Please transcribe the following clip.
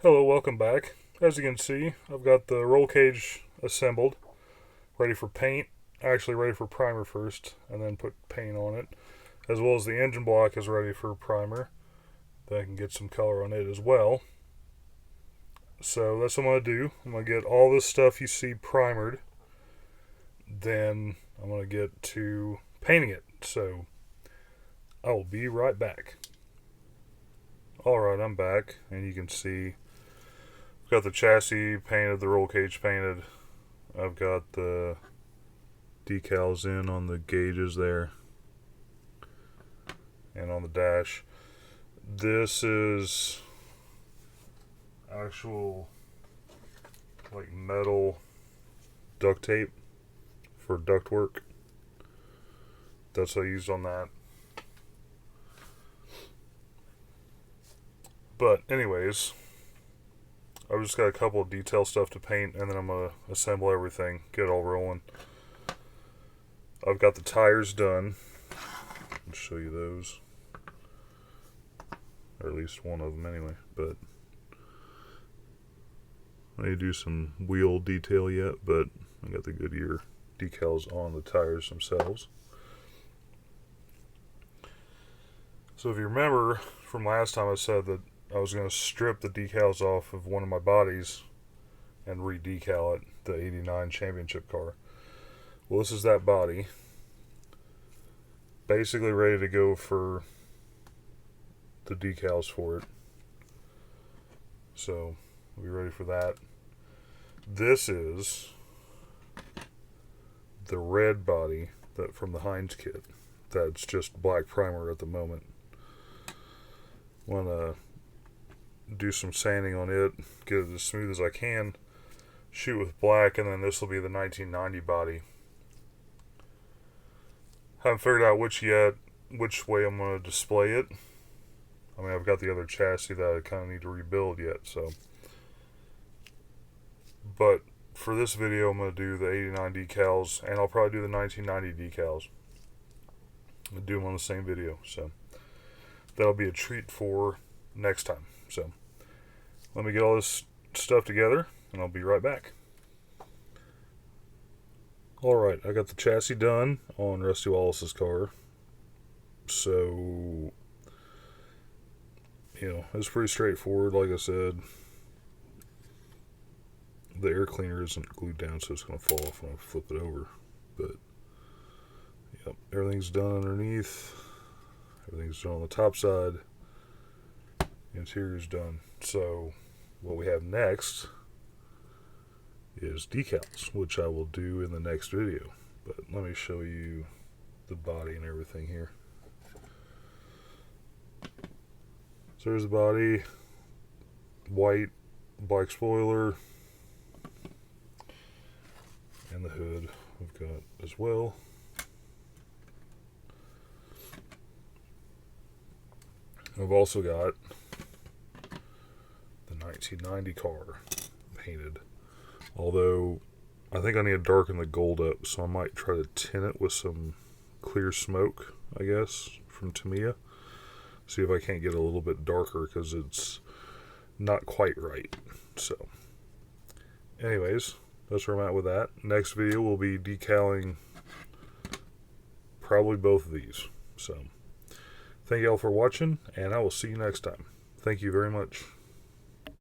Hello, welcome back. As you can see, I've got the roll cage assembled, ready for paint. Actually ready for primer first, and then put paint on it. As well as the engine block is ready for primer. Then I can get some color on it as well. So that's what I'm going to do. I'm going to get all this stuff you see primered. Then I'm going to get to painting it. So I will be right back. Alright, I'm back, and you can see I've got the chassis painted, the roll cage painted. I've got the decals in on the gauges there and on the dash. This is actual like metal duct tape for duct work. That's what I used on that. But anyways, I've just got a couple of detail stuff to paint, and then I'm going to assemble everything, get it all rolling. I've got the tires done. I'll show you those. Or at least one of them anyway. But I need to do some wheel detail yet, but I got the Goodyear decals on the tires themselves. So if you remember from last time, I said that I was going to strip the decals off of one of my bodies and re-decal it, the 89 championship car. Well, this is that body. Basically ready to go for the decals for it. So, we'll be ready for that. This is the red body that from the Heinz kit. That's just black primer at the moment. Want to do some sanding on it, get it as smooth as I can, shoot with black, and then this will be the 1990 body. Haven't figured out which way I'm going to display it. I mean, I've got the other chassis that I kind of need to rebuild yet, so. But for this video, I'm going to do the 89 decals, and I'll probably do the 1990 decals. I'll do them on the same video, so that'll be a treat for next time. So let me get all this stuff together, and I'll be right back. Alright, I got the chassis done on Rusty Wallace's car. So, it's pretty straightforward. Like I said, the air cleaner isn't glued down, so it's going to fall off when I flip it over. But, yep, everything's done underneath. Everything's done on the top side. The interior's done. So, what we have next is decals, which I will do in the next video. But let me show you the body and everything here. So there's the body, white, black spoiler, and the hood we've got as well. I've also got the 1990 car painted. Although, I think I need to darken the gold up, so I might try to tint it with some clear smoke, I guess, from Tamiya. See if I can't get a little bit darker, because it's not quite right. So, anyways, that's where I'm at with that. Next video will be decaling probably both of these. So, thank you all for watching, and I will see you next time. Thank you very much.